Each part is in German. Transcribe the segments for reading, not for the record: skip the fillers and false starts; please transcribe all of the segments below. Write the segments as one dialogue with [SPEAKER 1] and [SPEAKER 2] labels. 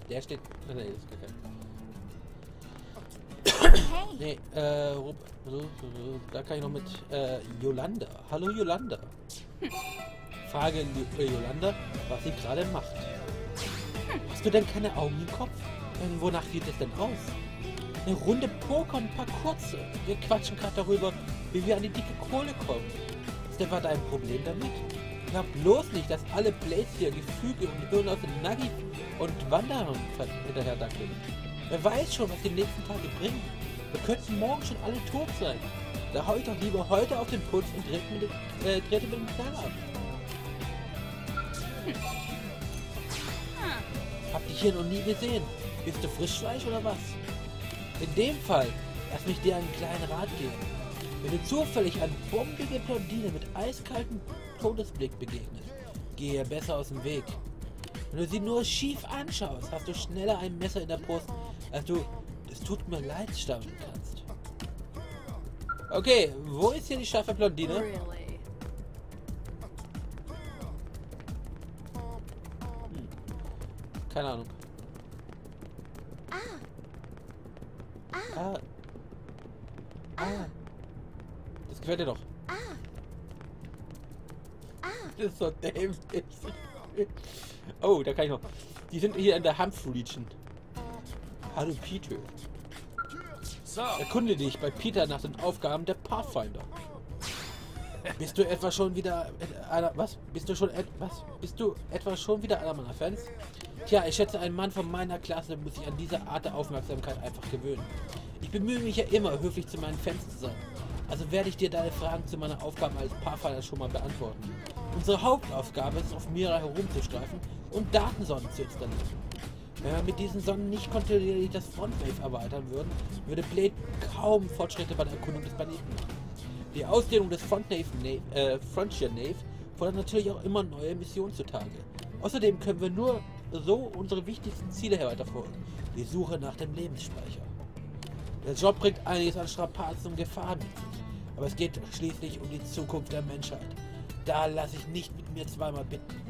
[SPEAKER 1] Der steht. Nee, ist gar kein. Nee, da kann ich noch mit Yolanda. Hallo Yolanda. Frage Yolanda, was sie gerade macht. Hast du denn keine Augen im Kopf? Wonach sieht es denn aus? Eine Runde Poker und ein paar kurze. Wir quatschen gerade darüber, wie wir an die dicke Kohle kommen. Ist etwa dein Problem damit? Glaub bloß nicht, dass alle Blades hier Gefüge und Hirn aus den Nugget und Wanderern hinterher dackeln. Wer weiß schon, was die nächsten Tage bringen. Wir könnten morgen schon alle tot sein. Da hau ich doch lieber heute auf den Puls und trete mit dem Knall ab. Hab dich hier noch nie gesehen. Bist du Frischfleisch oder was? In dem Fall, lass mich dir einen kleinen Rat geben. Wenn du zufällig eine bombige Blondine mit eiskaltem Todesblick begegnest, gehe besser aus dem Weg. Wenn du sie nur schief anschaust, hast du schneller ein Messer in der Brust, als du es tut mir leid stammen kannst. Okay, wo ist hier die scharfe Blondine? Keine Ahnung. Das gefällt dir doch. Das ist so dämlich. Oh, da kann ich noch. Die sind hier in der Humph-Region. Hallo Peter. Erkunde dich bei Peter nach den Aufgaben der Pathfinder. Bist du etwa schon wieder einer... Was? Bist du etwa schon wieder einer meiner Fans? Tja, ich schätze, ein Mann von meiner Klasse muss sich an diese Art der Aufmerksamkeit einfach gewöhnen. Ich bemühe mich ja immer, höflich zu meinen Fans zu sein. Also werde ich dir deine Fragen zu meiner Aufgabe als Pathfinder schon mal beantworten. Unsere Hauptaufgabe ist, auf Mira herumzustreifen und Datensonden zu installieren. Wenn wir mit diesen Sonden nicht kontinuierlich das Frontwave erweitern würden, würde Blade kaum Fortschritte bei der Erkundung des Planeten machen. Die Ausdehnung des FrontierNav fordert natürlich auch immer neue Missionen zutage. Außerdem können wir nur so unsere wichtigsten Ziele weiterverfolgen. Die Suche nach dem Lebensspeicher. Der Job bringt einiges an Strapazen und Gefahren mit sich. Aber es geht schließlich um die Zukunft der Menschheit. Da lasse ich nicht mit mir zweimal bitten.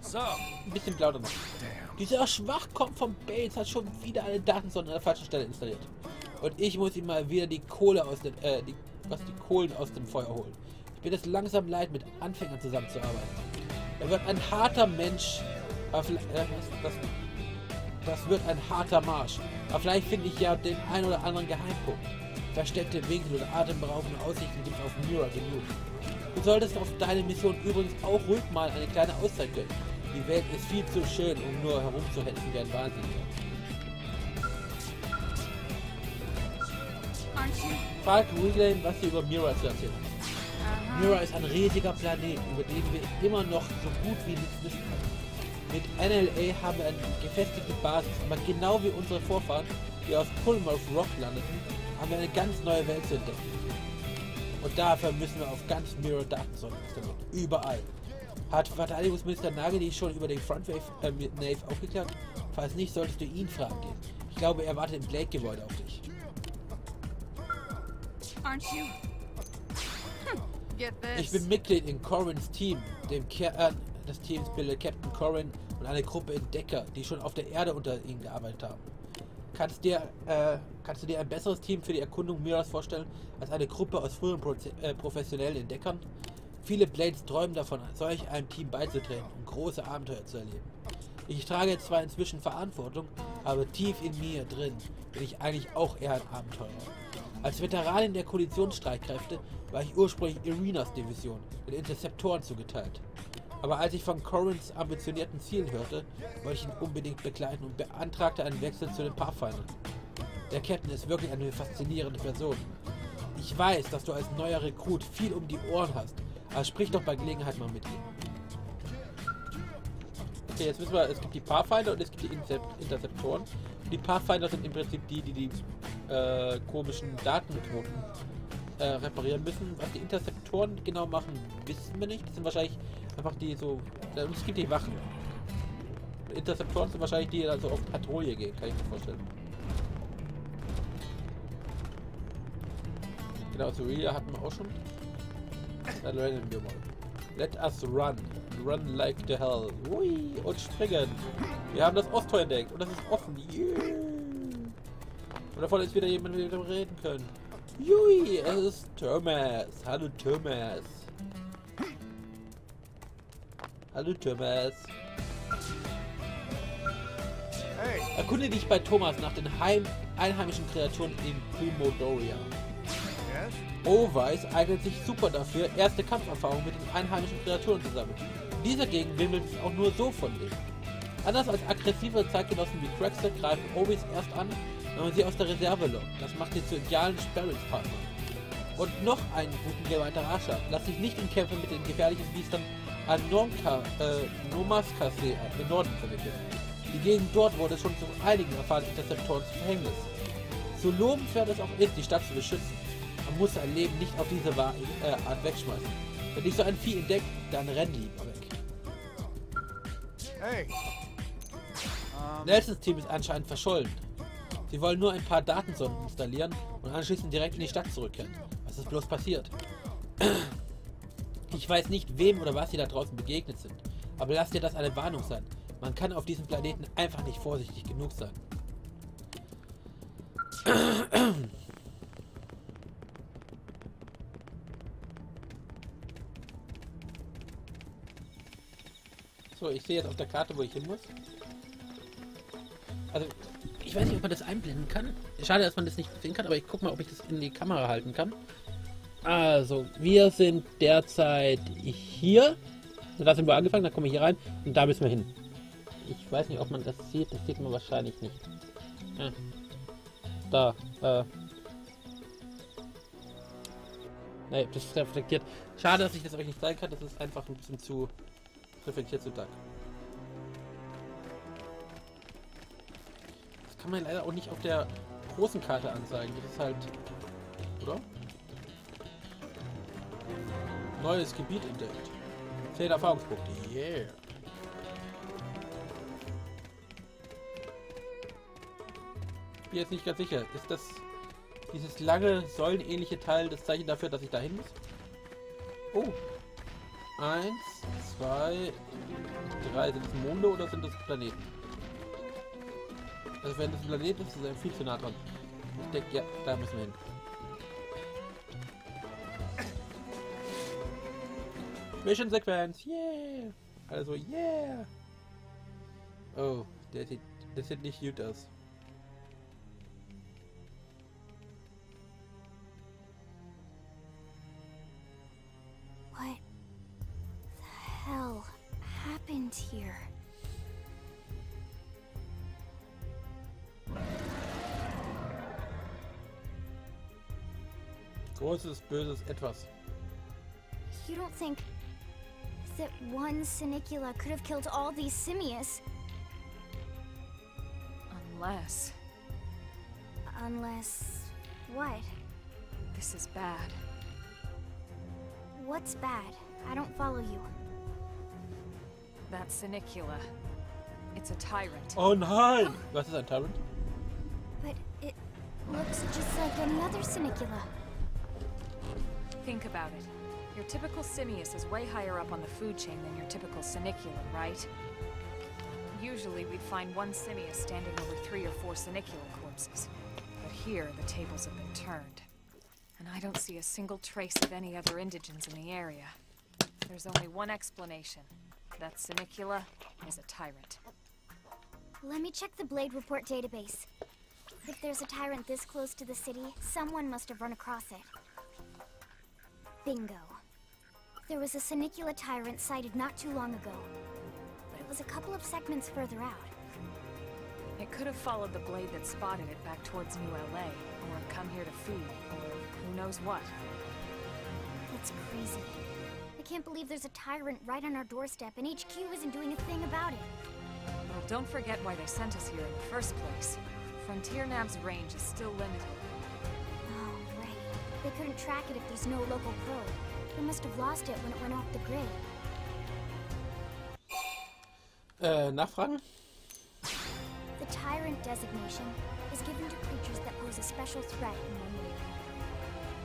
[SPEAKER 1] So, ein bisschen blau noch. Dieser Schwachkopf von Bates hat schon wieder eine Datensonde an der falschen Stelle installiert. Und ich muss ihm mal wieder die Kohlen aus dem Feuer holen. Ich bin es langsam leid, mit Anfängern zusammenzuarbeiten. Er wird ein harter Mensch. Aber das wird ein harter Marsch. Aber vielleicht finde ich ja den ein oder anderen Geheimpunkt. Versteckte Winkel oder atemberaubende Aussichten gibt es auf Mira genug. Du solltest auf deine Mission übrigens auch ruhig mal eine kleine Auszeit gönnen. Die Welt ist viel zu schön, um nur herumzuhetzen wie ein Wahnsinniger. Frag Relay, was sie über Mira zu erzählen hat. Mira ist ein riesiger Planet, über den wir immer noch so gut wie nichts wissen können. Mit NLA haben wir eine gefestigte Basis, aber genau wie unsere Vorfahren, die auf Pullmouth Rock landeten, haben wir eine ganz neue Welt zu entdecken. Und dafür müssen wir auf ganz Mira Datensonden installieren. Überall. Hat Verteidigungsminister Nagel schon über den Frontwave Nave aufgeklärt? Falls nicht, solltest du ihn fragen gehen. Ich glaube, er wartet im Blade-Gebäude auf dich. Ich bin Mitglied in Corrins Team. Dem Kern des Teams bildet Captain Corrin und eine Gruppe Entdecker, die schon auf der Erde unter ihnen gearbeitet haben. Kannst du dir ein besseres Team für die Erkundung Miras vorstellen, als eine Gruppe aus früheren professionellen Entdeckern? Viele Blades träumen davon, solch einem Team beizutreten und große Abenteuer zu erleben. Ich trage zwar inzwischen Verantwortung, aber tief in mir drin bin ich eigentlich auch eher ein Abenteurer. Als Veteranin der Koalitionsstreitkräfte war ich ursprünglich Irenas Division, den Interceptoren zugeteilt. Aber als ich von Corrins ambitionierten Zielen hörte, wollte ich ihn unbedingt begleiten und beantragte einen Wechsel zu den Pathfindern. Der Captain ist wirklich eine faszinierende Person. Ich weiß, dass du als neuer Rekrut viel um die Ohren hast, aber sprich doch bei Gelegenheit mal mit ihm. Okay, jetzt wissen wir, es gibt die Pathfinder und es gibt die Interceptoren. Die Pathfinder sind im Prinzip die komischen Datenknoten reparieren müssen. Was die Interceptoren genau machen, wissen wir nicht. Das sind wahrscheinlich einfach die so... Und es gibt die Wachen. Die Interceptoren sind wahrscheinlich die, die also auf Patrouille gehen, kann ich mir vorstellen. Genau, so Ria hatten wir auch schon. Dann rennen wir mal. Let us run. run like the hell. Ui, und springen. Wir haben das Osttor entdeckt und das ist offen. Yeah. Und davon ist wieder jemand, mit dem wir reden können. Jui, es ist Thomas. Hallo Thomas. Hallo Thomas.
[SPEAKER 2] Hey.
[SPEAKER 1] Erkunde dich bei Thomas nach den einheimischen Kreaturen in Primodoria.
[SPEAKER 2] Yes?
[SPEAKER 1] Oweiss eignet sich super dafür, erste Kampferfahrung mit den einheimischen Kreaturen zu sammeln. In dieser Gegend wimmelt es auch nur so von denen. Anders als aggressive Zeitgenossen wie Crackster greifen Oweiss erst an, wenn man sie aus der Reserve lockt. Das macht sie zu idealen Sparringspartner. Und noch einen guten Geweihter Rascher. Lass dich nicht in Kämpfe mit den gefährlichen Biestern an Nomaskasee im Norden verwickeln. Die Gegend dort wurde schon zu einigen erfahrenen Interceptoren zu Verhängnis. So lobenswert es auch ist, die Stadt zu beschützen, man muss sein Leben nicht auf diese Art wegschmeißen. Wenn dich so ein Vieh entdeckt, dann renn lieber weg.
[SPEAKER 2] Hey.
[SPEAKER 1] Nelsons Team ist anscheinend verschollen. Sie wollen nur ein paar Datensonden installieren und anschließend direkt in die Stadt zurückkehren. Was ist bloß passiert? Ich weiß nicht, wem oder was sie da draußen begegnet sind, aber lass dir das eine Warnung sein. Man kann auf diesem Planeten einfach nicht vorsichtig genug sein. So, ich sehe jetzt auf der Karte, wo ich hin muss. Also, ich weiß nicht, ob man das einblenden kann. Schade, dass man das nicht sehen kann, aber ich gucke mal, ob ich das in die Kamera halten kann. Also, wir sind derzeit hier. Da sind wir angefangen, dann kommen wir hier rein und da müssen wir hin. Ich weiß nicht, ob man das sieht. Das sieht man wahrscheinlich nicht. Ja. Da. Ne, das ist reflektiert. Schade, dass ich das euch nicht zeigen kann. Das ist einfach ein bisschen zu reflektiert zu Tag. Das kann man leider auch nicht auf der großen Karte anzeigen. Das ist halt... Oder? Neues Gebiet entdeckt. 10 Erfahrungspunkte. Yeah. Ich bin jetzt nicht ganz sicher. Ist das dieses lange, säulenähnliche Teil das Zeichen dafür, dass ich da hin muss? Oh. 1, 2, 3. Sind das Monde oder sind das Planeten? Also wenn das ein Planet ist, ist er viel zu nah dran. Ich denke, ja, da müssen wir hin. Mission Sequenz, yeah! Also, yeah! Oh, das sieht nicht gut aus.
[SPEAKER 3] What the hell happened here?
[SPEAKER 1] Großes, böses Etwas.
[SPEAKER 3] You don't think that one Sinicula could have killed all these simius? Unless... what?
[SPEAKER 4] This is bad.
[SPEAKER 3] What's bad? I don't follow you.
[SPEAKER 4] That Sinicula. It's a tyrant.
[SPEAKER 1] Oh nein! Was ist ein Tyrant?
[SPEAKER 3] But it looks just like any other Sinicula.
[SPEAKER 4] Think about it. Your typical simius is way higher up on the food chain than your typical Sinicula, right? Usually we'd find one simius standing over 3 or 4 Sinicula corpses. But here, the tables have been turned. And I don't see a single trace of any other indigents in the area. There's only one explanation. That Sinicula is a tyrant.
[SPEAKER 3] Let me check the Blade Report database. If there's a tyrant this close to the city, someone must have run across it. Bingo. There was a Sinicula tyrant sighted not too long ago. But it was a couple of segments further out.
[SPEAKER 4] It could have followed the blade that spotted it back towards New LA, or come here to feed, or who knows what.
[SPEAKER 3] That's crazy. I can't believe there's a tyrant right on our doorstep and HQ isn't doing a thing about it.
[SPEAKER 4] Well, don't forget why they sent us here in the first place. FrontierNav's range is still limited.
[SPEAKER 3] Oh, right. They couldn't track it if there's no local probe. They must have lost it when it went off the grid.
[SPEAKER 1] Nachfragen?
[SPEAKER 3] The tyrant designation is given to creatures that pose a special threat in one area.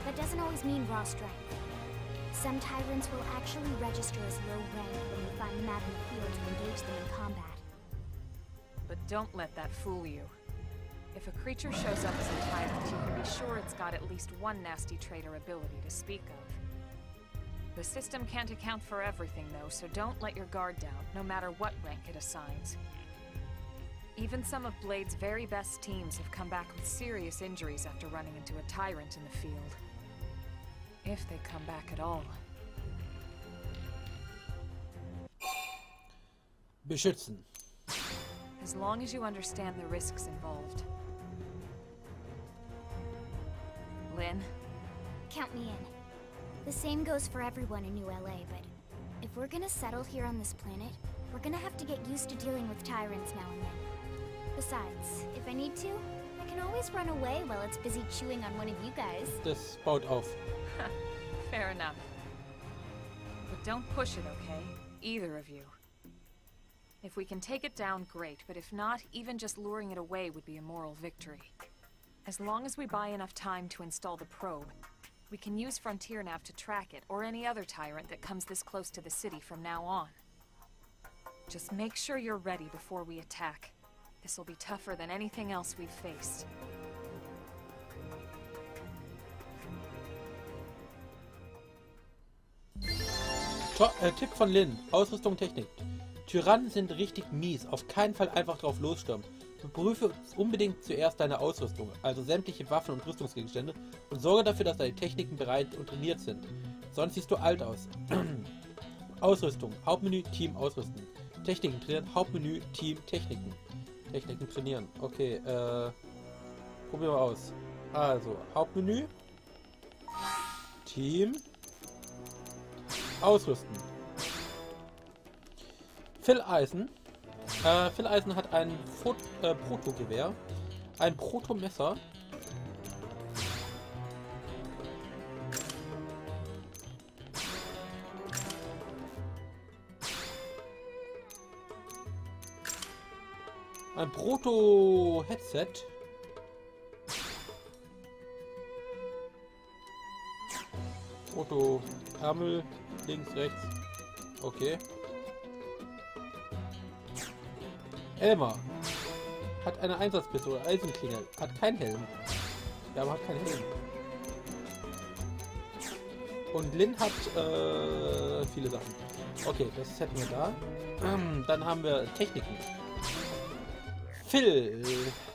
[SPEAKER 3] That doesn't always mean raw strength. Some Tyrants will actually register as low rank when you find them out in the field to engage them in combat.
[SPEAKER 4] But don't let that fool you. If a creature shows up as a tyrant, you can be sure it's got at least one nasty trait or ability to speak of. The system can't account for everything, though, so don't let your guard down, no matter what rank it assigns. Even some of Blade's very best teams have come back with serious injuries after running into a tyrant in the field. If they come back at all.
[SPEAKER 1] Beschützen.
[SPEAKER 4] As long as you understand the risks involved. Lynn?
[SPEAKER 3] Count me in. The same goes for everyone in New LA, but if we're gonna settle here on this planet, we're gonna have to get used to dealing with Tyrants now and then. Besides, if I need to, I can always run away while it's busy chewing on one of you guys.
[SPEAKER 1] Das baut auf.
[SPEAKER 4] Fair enough. But don't push it, okay? Either of you. If we can take it down, great, but if not, even just luring it away would be a moral victory. As long as we buy enough time to install the probe, we can use FrontierNav to track it, or any other tyrant that comes this close to the city from now on. Just make sure you're ready before we attack. This will be tougher than anything else we've faced.
[SPEAKER 1] Tipp von Lynn. Ausrüstung, Technik. Tyrannen sind richtig mies. Auf keinen Fall einfach drauf losstürmen. Überprüfe unbedingt zuerst deine Ausrüstung, also sämtliche Waffen und Rüstungsgegenstände, und sorge dafür, dass deine Techniken bereit und trainiert sind. Sonst siehst du alt aus. Ausrüstung. Hauptmenü, Team, Ausrüsten. Techniken trainieren. Hauptmenü, Team, Techniken. Techniken trainieren. Okay, probieren wir aus. Also, Hauptmenü. Team. Ausrüsten. Phil Eisen. Phil Eisen hat ein Proto-Gewehr, ein Proto-Messer, ein Proto-Headset, Proto-Ärmel, links, rechts, okay. Elmar hat eine Einsatzpistole, Eisenklinge, hat keinen Helm. Ja, aber hat keinen Helm. Und Lynn hat viele Sachen. Okay, das hätten wir da. Dann haben wir Techniken. Phil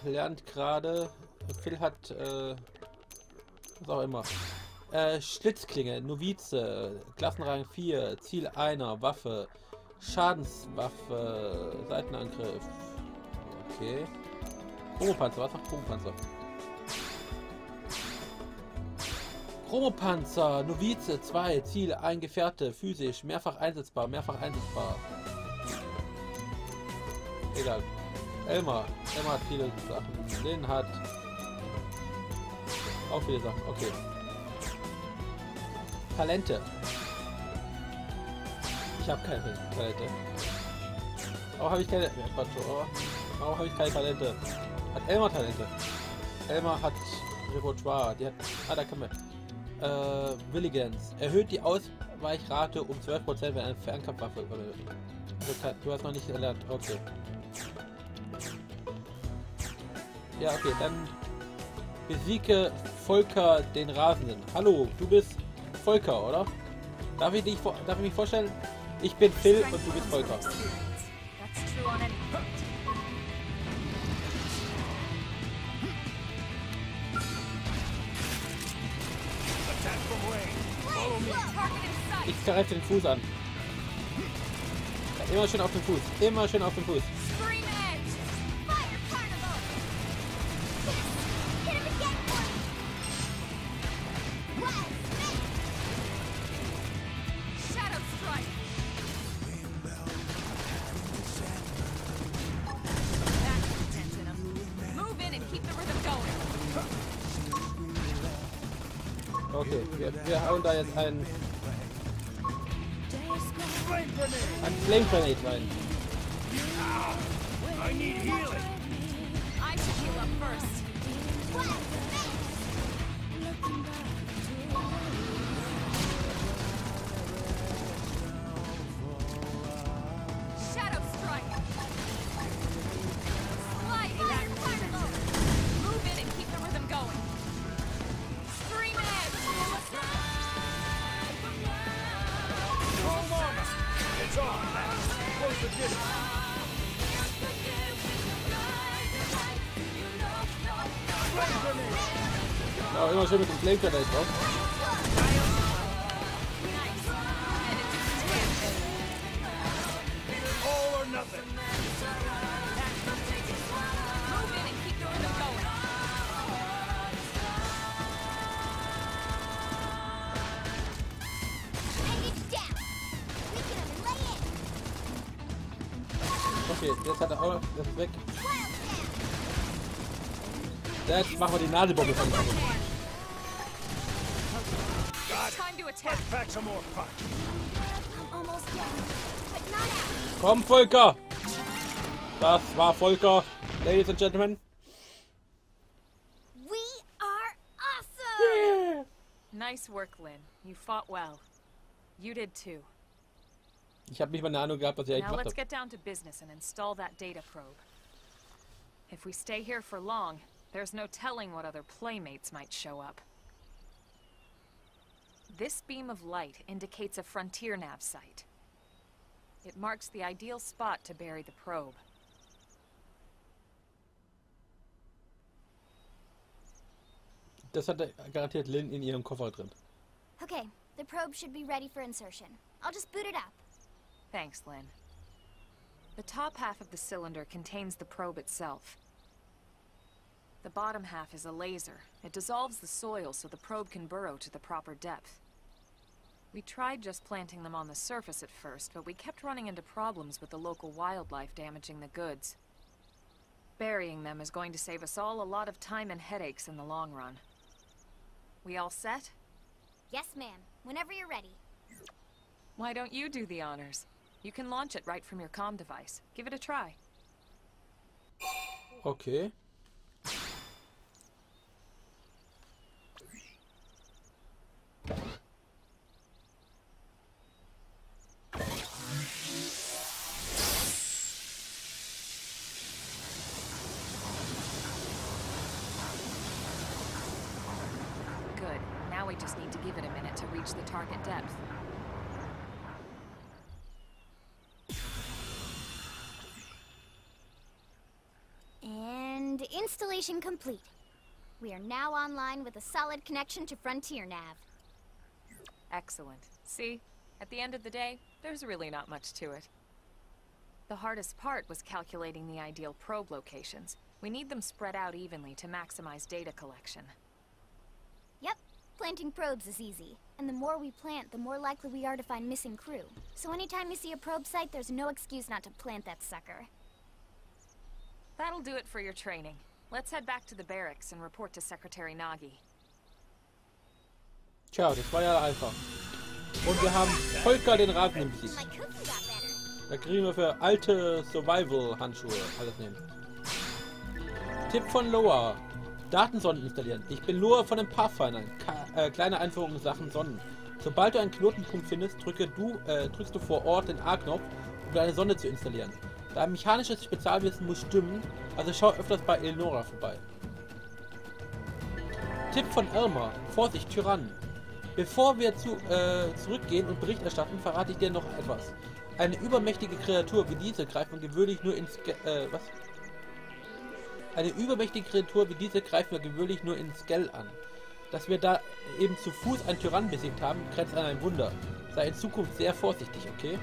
[SPEAKER 1] lernt gerade. Phil hat was auch immer. Schlitzklinge, Novize, Klassenrang 4, Ziel 1, Waffe. Schadenswaffe, Seitenangriff. Okay. Chromopanzer, was macht Chromopanzer? Chromopanzer, Novize 2, Ziel, ein Gefährte, physisch, mehrfach einsetzbar, mehrfach einsetzbar. Egal. Elmar hat viele Sachen. Lynn hat auch viele Sachen. Okay. Talente. Ich habe keine Talente. Warum habe ich keine... Warum habe ich keine Talente? Hat Elmar Talente? Elmar hat Repertoire. Die hat... Ah, da kann man... Willigans. Erhöht die Ausweichrate um 12%, wenn eine Fernkampfwaffe... Also, du hast noch nicht erlernt. Okay. Ja, okay. Dann... Besiege Volker den Rasenden. Hallo, du bist Volker, oder? Darf ich mich vorstellen? Ich bin Phil und du bist Volker. Ich greife den Fuß an. Ja, immer schön auf den Fuß. Immer schön auf den Fuß. Okay, wir hauen da jetzt einen Flame Grenade rein.
[SPEAKER 2] I need healing.
[SPEAKER 4] I should heal up first.
[SPEAKER 3] What?
[SPEAKER 4] 1
[SPEAKER 1] Ja, immer schön mit dem Flamegrenade drauf.
[SPEAKER 2] All or nothing.
[SPEAKER 1] Okay, jetzt hat er auch, das ist weg. Jetzt machen wir die Nadelbombe von ihm.
[SPEAKER 4] Time to attack.
[SPEAKER 2] Let's pack some more punch.
[SPEAKER 3] Almost done, but not out.
[SPEAKER 1] Komm, Volker! Das war Volker, Ladies and Gentlemen.
[SPEAKER 3] We are awesome!
[SPEAKER 4] Nice work, Lynn. You fought well. You did too.
[SPEAKER 1] Ich habe nicht mal eine Ahnung gehabt, was ich eigentlich
[SPEAKER 4] Now
[SPEAKER 1] gemacht
[SPEAKER 4] let's
[SPEAKER 1] habe.
[SPEAKER 4] get down to business and install that data probe. If we stay here for long, there's no telling what other playmates might show up. This beam of light indicates a FrontierNav site. It marks the ideal spot to bury the probe.
[SPEAKER 1] Das hat garantiert Lynn in ihrem Koffer drin.
[SPEAKER 3] Okay, the probe should be ready for insertion. I'll just boot it up.
[SPEAKER 4] Thanks, Lynn. The top half of the cylinder contains the probe itself. The bottom half is a laser. It dissolves the soil so the probe can burrow to the proper depth. We tried just planting them on the surface at first, but we kept running into problems with the local wildlife damaging the goods. Burying them is going to save us all a lot of time and headaches in the long run. We all set?
[SPEAKER 3] Yes, ma'am. Whenever you're ready.
[SPEAKER 4] Why don't you do the honors? You can launch it right from your comm device. Give it a try.
[SPEAKER 1] Okay.
[SPEAKER 4] Good. Now we just need to give it a minute to reach the target depth.
[SPEAKER 3] And installation complete. We are now online with a solid connection to FrontierNav.
[SPEAKER 4] Excellent. See? At the end of the day, there's really not much to it. The hardest part was calculating the ideal probe locations. We need them spread out evenly to maximize data collection.
[SPEAKER 3] Yep, planting probes is easy. And the more we plant, the more likely we are to find missing crew. So anytime you see a probe site, there's no excuse not to plant that sucker.
[SPEAKER 4] That'll do it for your training. Let's head back to the barracks and report to Secretary Nagi.
[SPEAKER 1] Tja, das war ja einfach. Und wir haben Volker den Rasen im Besieg.
[SPEAKER 3] My cookie got better.
[SPEAKER 1] Da kriegen wir für alte Survival-Handschuhe alles nehmen. Tipp von Loa. Datensonden installieren. Ich bin Loa von den Pathfindern. Kleine Einführung in Sachen Sonnen. Sobald du einen Knotenpunkt findest, drückst du vor Ort den A-Knopf, um deine Sonde zu installieren. Dein mechanisches Spezialwissen muss stimmen, also schau öfters bei Eleonora vorbei. Tipp von Elmer. Vorsicht, Tyrannen. Bevor wir zurückgehen und Bericht erstatten, verrate ich dir noch etwas. Eine übermächtige Kreatur wie diese greift man gewöhnlich nur in Skell an. Dass wir da eben zu Fuß einen Tyrannen besiegt haben, grenzt an ein Wunder. Sei in Zukunft sehr vorsichtig, okay?